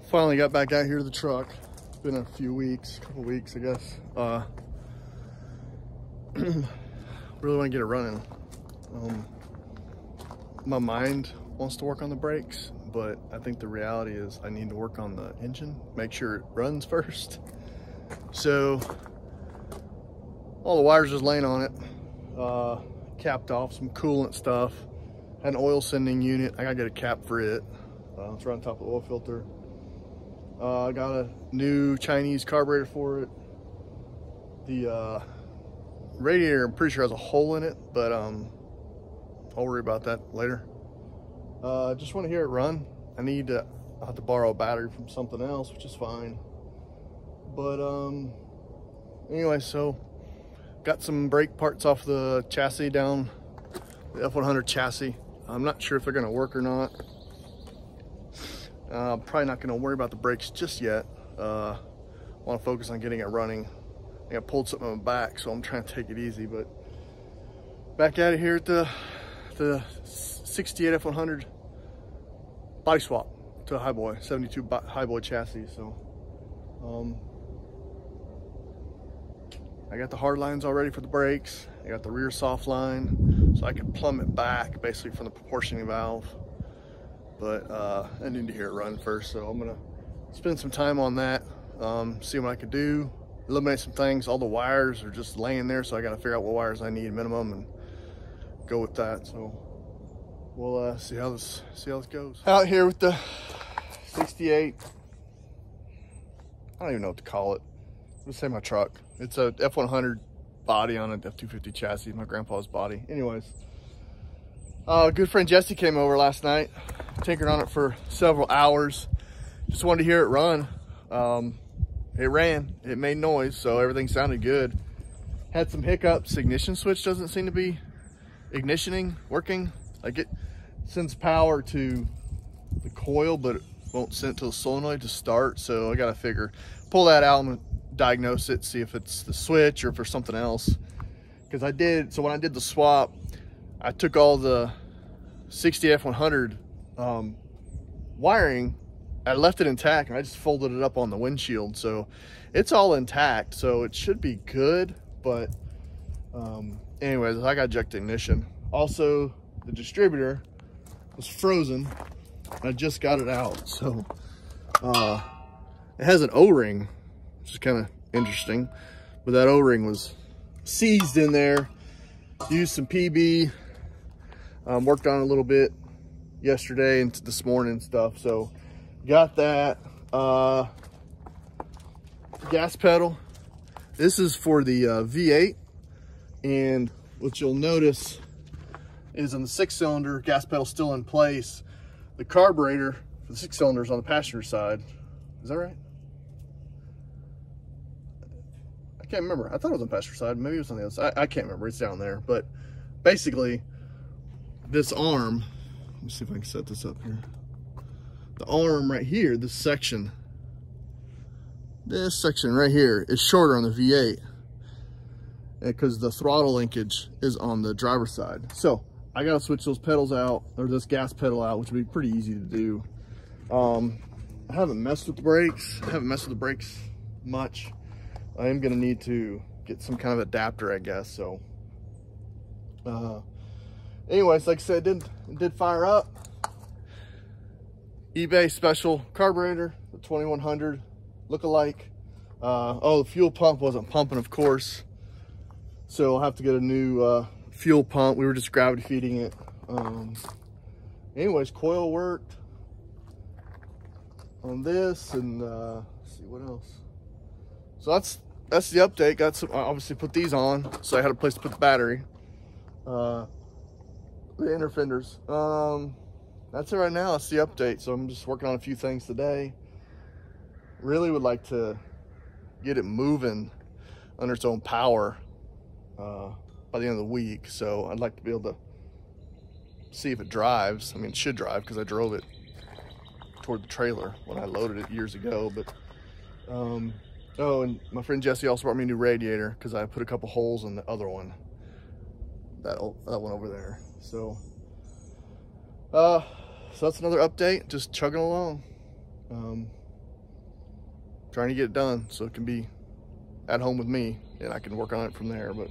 Finally got back out here to the truck. It's been a few weeks, a couple weeks, I guess. Really want to get it running. My mind wants to work on the brakes, but I think the reality is I need to work on the engine, make sure it runs first. So all the wires just laying on it, capped off, some coolant stuff, had an oil sending unit. I gotta get a cap for it. It's right on top of the oil filter. I got a new Chinese carburetor for it. The radiator, I'm pretty sure has a hole in it, but I'll worry about that later. Just want to hear it run. I'll have to borrow a battery from something else, which is fine. But anyway, so got some brake parts off the chassis down, the F100 chassis. I'm not sure if they're gonna work or not. Probably not gonna worry about the brakes just yet. Want to focus on getting it running. I think I pulled something on my back, so I'm trying to take it easy. But back at it here at the 68 F100 body swap to a highboy 72 highboy chassis. So I got the hard lines all ready for the brakes. I got the rear soft line, so I can plumb it back basically from the proportioning valve. But I need to hear it run first, so I'm gonna spend some time on that, see what I could do, eliminate some things. All the wires are just laying there, so I gotta figure out what wires I need minimum and go with that. So we'll see how this goes. Out here with the 68, I don't even know what to call it. Let's say my truck. It's a F100 body on an F250 chassis, my grandpa's body. Anyways, good friend Jesse came over last night, tinkered on it for several hours. Just wanted to hear it run. It ran, it made noise, so everything sounded good. Had some hiccups. Ignition switch doesn't seem to be working. Like, it sends power to the coil, but it won't send it to the solenoid to start. So I gotta pull that out and diagnose it, see if it's the switch or if there's something else. Because so when I did the swap, I took all the 60 F100 wiring, I left it intact, and I just folded it up on the windshield. So it's all intact, so it should be good. But anyways, I got eject ignition. Also, the distributor was frozen. I just got it out. So it has an O-ring, which is kind of interesting. But that O-ring was seized in there. Used some PB. Worked on it a little bit yesterday and this morning and stuff. So got that. Gas pedal. This is for the V8. And what you'll notice is on the 6-cylinder, gas pedal still in place. The carburetor for the 6-cylinder is on the passenger side. Is that right? I can't remember. I thought it was on the passenger side. Maybe it was on the other side. I can't remember. It's down there. But basically, this arm, let me see if I can set this up here. The arm right here, this section right here is shorter on the V8 because the throttle linkage is on the driver's side. So I gotta switch those pedals out, or this gas pedal out, which would be pretty easy to do. I haven't messed with the brakes. Much. I am gonna need to get some kind of adapter, I guess. So anyways, like I said, it did fire up. eBay special carburetor, the 2100 look-alike. Oh, the fuel pump wasn't pumping, of course, so I'll have to get a new fuel pump. We were just gravity feeding it. Anyways, coil worked on this, and let's see what else. So that's the update. Got some, obviously put these on, so I had a place to put the battery. The inner fenders. That's it right now. That's the update. So I'm just working on a few things today. Really would like to get it moving under its own power by the end of the week. So I'd like to be able to see if it drives. I mean, it should drive because I drove it toward the trailer when I loaded it years ago. But oh, and my friend Jesse also brought me a new radiator because I put a couple holes in the other one. That one over there. So that's another update. Just chugging along. trying to get it done so it can be at home with me and I can work on it from there. But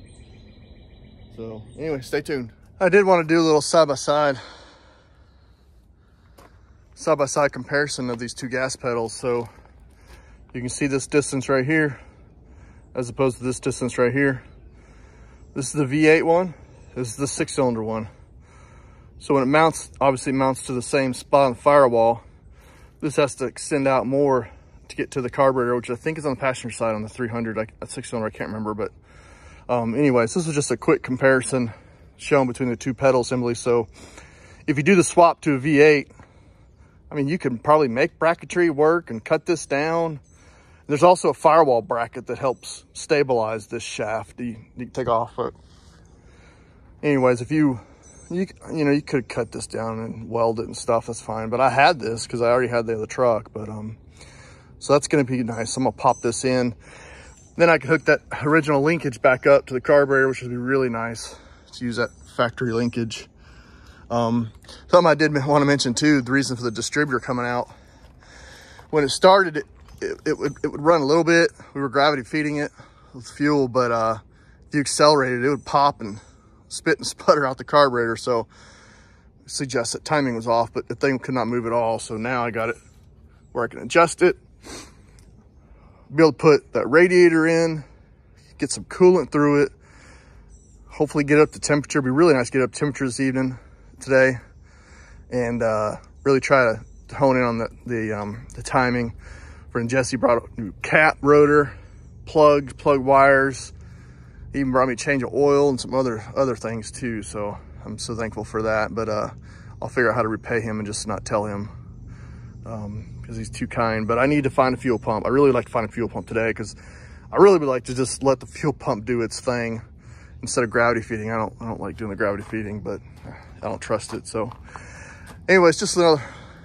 so anyway, stay tuned. I did want to do a little side-by-side comparison of these two gas pedals. So you can see this distance right here as opposed to this distance right here. This is the V8 one. This is the 6-cylinder one. So when it mounts, obviously it mounts to the same spot on the firewall. This has to extend out more to get to the carburetor, which I think is on the passenger side on the 300, like a 6-cylinder, I can't remember. But anyways, this is just a quick comparison shown between the two pedal assemblies. So if you do the swap to a V8, I mean, you can probably make bracketry work and cut this down. There's also a firewall bracket that helps stabilize this shaft. You can take off, but anyways, if you could cut this down and weld it and stuff, that's fine. But I had this because I already had the other truck. But so that's going to be nice. I'm gonna pop this in, then I can hook that original linkage back up to the carburetor, which would be really nice to use that factory linkage. Something I did want to mention too, the reason for the distributor coming out. When it started, it would run a little bit. We were gravity feeding it with fuel, but if you accelerated, it would pop and spit and sputter out the carburetor. So I suggest that timing was off, but the thing could not move at all. So now I got it where I can adjust it, be able to put that radiator in, get some coolant through it, hopefully get up to temperature. It'd be really nice to get up to temperature this evening, today, and really try to hone in on the timing. Friend Jesse brought a new cap rotor, plug wires, even brought me a change of oil and some other things too. So I'm so thankful for that. But I'll figure out how to repay him and just not tell him because he's too kind. But I need to find a fuel pump. I really like to find a fuel pump today because I really would like to just let the fuel pump do its thing instead of gravity feeding. I don't like doing the gravity feeding, but I don't trust it. So anyways, just another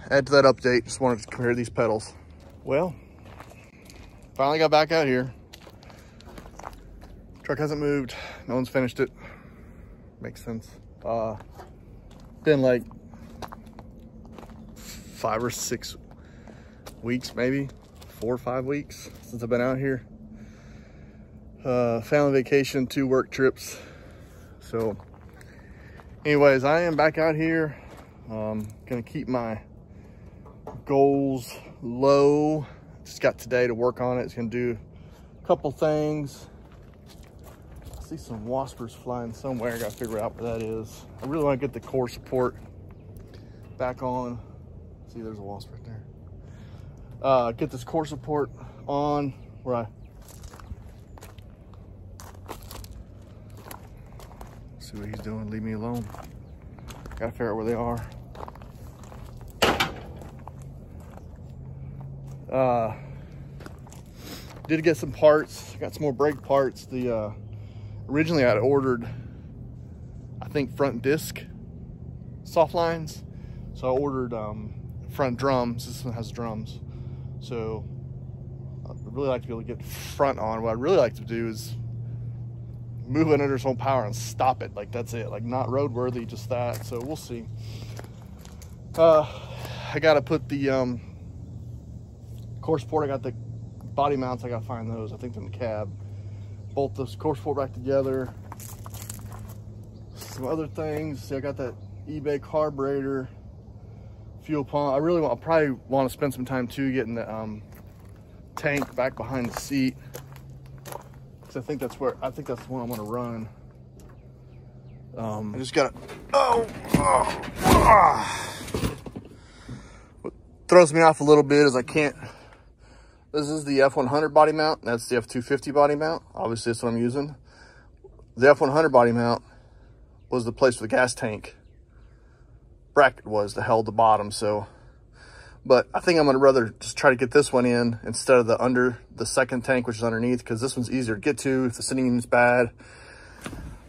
add to that update. Just wanted to compare these pedals. Well, finally got back out here. Truck hasn't moved. No one's finished it. Makes sense. Been like 5 or 6 weeks, maybe 4 or 5 weeks since I've been out here. Family vacation, 2 work trips. So anyways, I am back out here. Gonna keep my goals low. Just got today to work on it. It's gonna do a couple things. I see some waspers flying somewhere. I gotta figure out where that is. I really want to get the core support back on. See, there's a wasp right there. Get this core support on where I see what he's doing. Leave me alone. Gotta figure out where they are. Did get some parts. Got some more brake parts. The originally I'd ordered, I think, front disc soft lines. So I ordered front drums. This one has drums. So I'd really like to be able to get front on. What I'd really like to do is move it under its own power and stop it. Like, that's it. Like, not roadworthy, just that. So we'll see. I gotta put the core support. I got the body mounts. I gotta find those. I think they're in the cab. Bolt this core support back together. Some other things. See, I got that eBay carburetor, fuel pump. I probably want to spend some time too getting the tank back behind the seat. I think that's the one I'm gonna run. I just gotta, what throws me off a little bit is I can't, this is the F100 body mount. That's the F250 body mount. Obviously that's what I'm using. The F100 body mount was the place where the gas tank bracket was that held the bottom. So, but I think I'm gonna rather just try to get this one in instead of the second tank, which is underneath, because this one's easier to get to if the sitting unit's bad.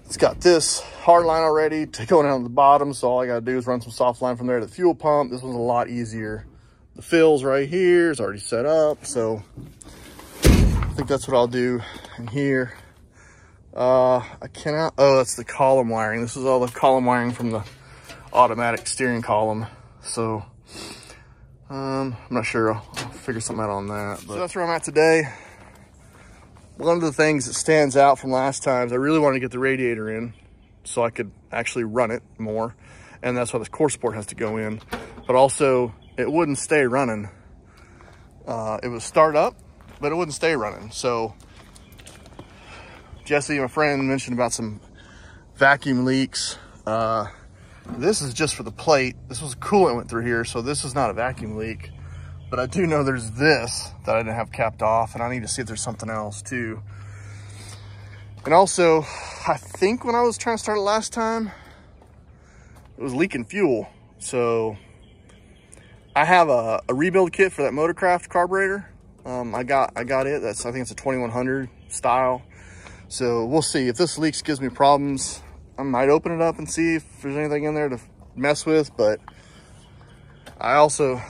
It's got this hard line already to go down to the bottom, so all I gotta do is run some soft line from there to the fuel pump. This one's a lot easier. The fills right here is already set up, so I think that's what I'll do in here. I cannot, that's the column wiring. This is all the column wiring from the automatic steering column. So I'm not sure. I'll figure something out on that. But so that's where I'm at today. One of the things that stands out from last time is I really wanted to get the radiator in so I could actually run it more. And that's why this core support has to go in. But also, it wouldn't stay running. It would start up, but it wouldn't stay running. So Jesse, my friend, mentioned about some vacuum leaks. This is just for the plate. This was coolant went through here, so this is not a vacuum leak. But I do know there's this that I didn't have capped off, and I need to see if there's something else too. And also, I think when I was trying to start it last time, it was leaking fuel. So I have a rebuild kit for that Motorcraft carburetor. I got it. I think it's a 2100 style. So we'll see if this leaks gives me problems. I might open it up and see if there's anything in there to mess with, but I also,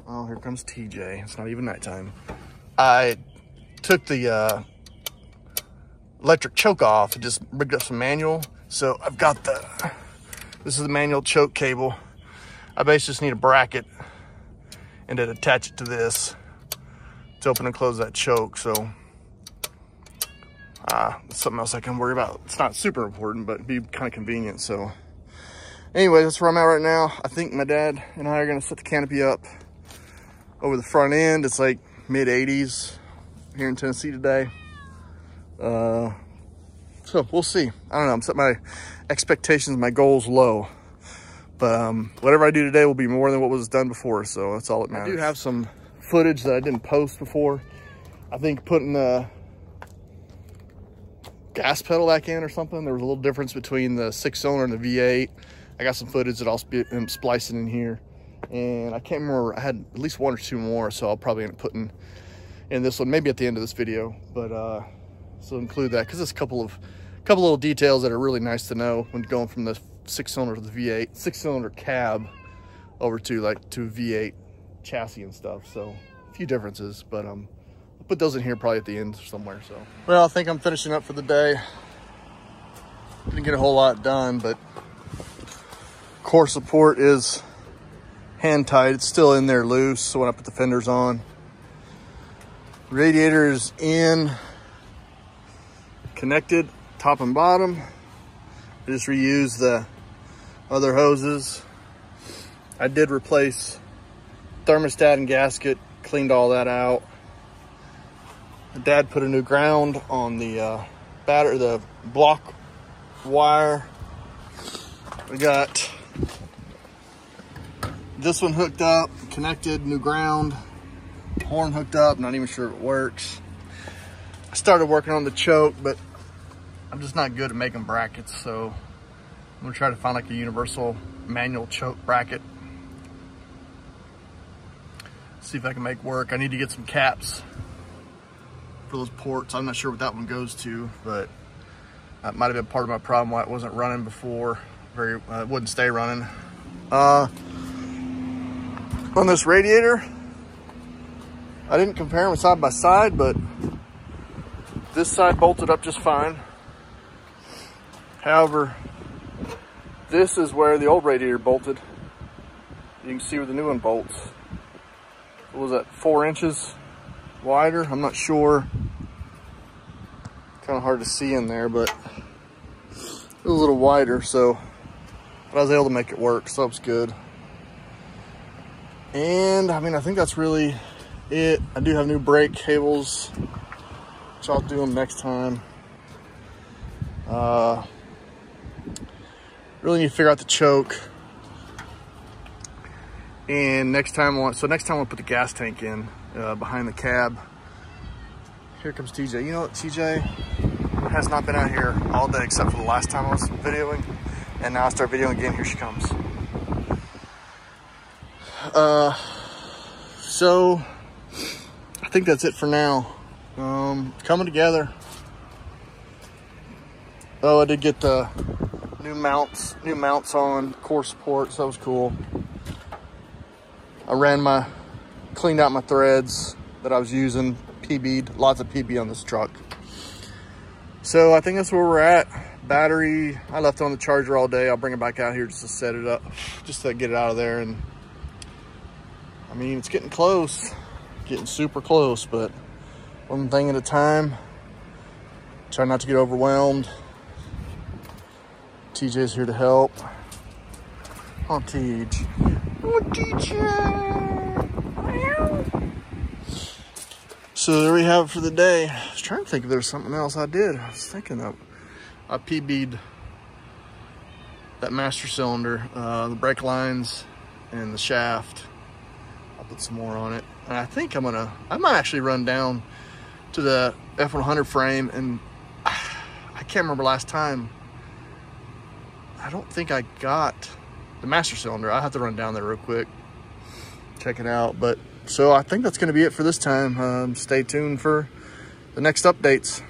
oh, here comes TJ. It's not even nighttime. I took the electric choke off and just rigged up some manual. So I've got this is the manual choke cable. I basically just need a bracket and then attach it to this to open and close that choke. So something else I can worry about. It's not super important, but it'd be kind of convenient. So anyway, that's where I'm at right now. I think my dad and I are gonna set the canopy up over the front end. It's like mid 80s here in Tennessee today. So we'll see. I don't know, I'm setting my expectations, my goals low. But whatever I do today will be more than what was done before, so that's all that matters. I do have some footage that I didn't post before. I think putting the gas pedal back in or something, there was a little difference between the 6-cylinder and the V8. I got some footage that I'll be splicing in here. And I can't remember, I had at least one or two more, so I'll probably end up putting in this one, maybe at the end of this video. But so include that, because there's a couple little details that are really nice to know when going from the 6-cylinder to the V8, 6-cylinder cab over to V8 chassis and stuff. So a few differences, but I'll put those in here probably at the end somewhere. So, well, I think I'm finishing up for the day. Didn't get a whole lot done, but core support is hand tight. It's still in there loose, so when I put the fenders on, radiator is in, connected top and bottom. I just reused the other hoses. I did replace thermostat and gasket, cleaned all that out. Dad put a new ground on the battery, the block wire. We got this one hooked up, connected, new ground, horn hooked up, not even sure if it works. I started working on the choke, but I'm just not good at making brackets, so I'm gonna try to find like a universal manual choke bracket. See if I can make work. I need to get some caps for those ports. I'm not sure what that one goes to, but that might have been part of my problem why it wasn't running before. It wouldn't stay running. On this radiator, I didn't compare them side by side, but this side bolted up just fine. However, this is where the old radiator bolted. You can see where the new one bolts. What was that, 4 inches wider? I'm not sure. Kind of hard to see in there, but it was a little wider, so but I was able to make it work, so that's good. And I mean, I think that's really it. I do have new brake cables, which I'll do them next time. Really need to figure out the choke. And next time I'll put the gas tank in behind the cab. Here comes TJ. You know what, TJ has not been out here all day except for the last time I was videoing. And now I start videoing again. Here she comes. So I think that's it for now. Coming together. Oh, I did get the new mounts on core support, so that was cool. I cleaned out my threads that I was using, PB'd, lots of PB on this truck. So I think that's where we're at. Battery, I left it on the charger all day. I'll bring it back out here just to set it up, just to get it out of there and I mean, it's getting close, getting super close, but one thing at a time. Try not to get overwhelmed. TJ's here to help. Oh, TJ. Oh, TJ. So there we have it for the day. I was trying to think if there was something else I did. I was thinking of, I PB'd that master cylinder, the brake lines and the shaft. I'll put some more on it. And I think I might actually run down to the F100 frame, and I can't remember last time. I don't think I got the master cylinder. I have to run down there real quick, check it out. But so I think that's going to be it for this time. Stay tuned for the next updates.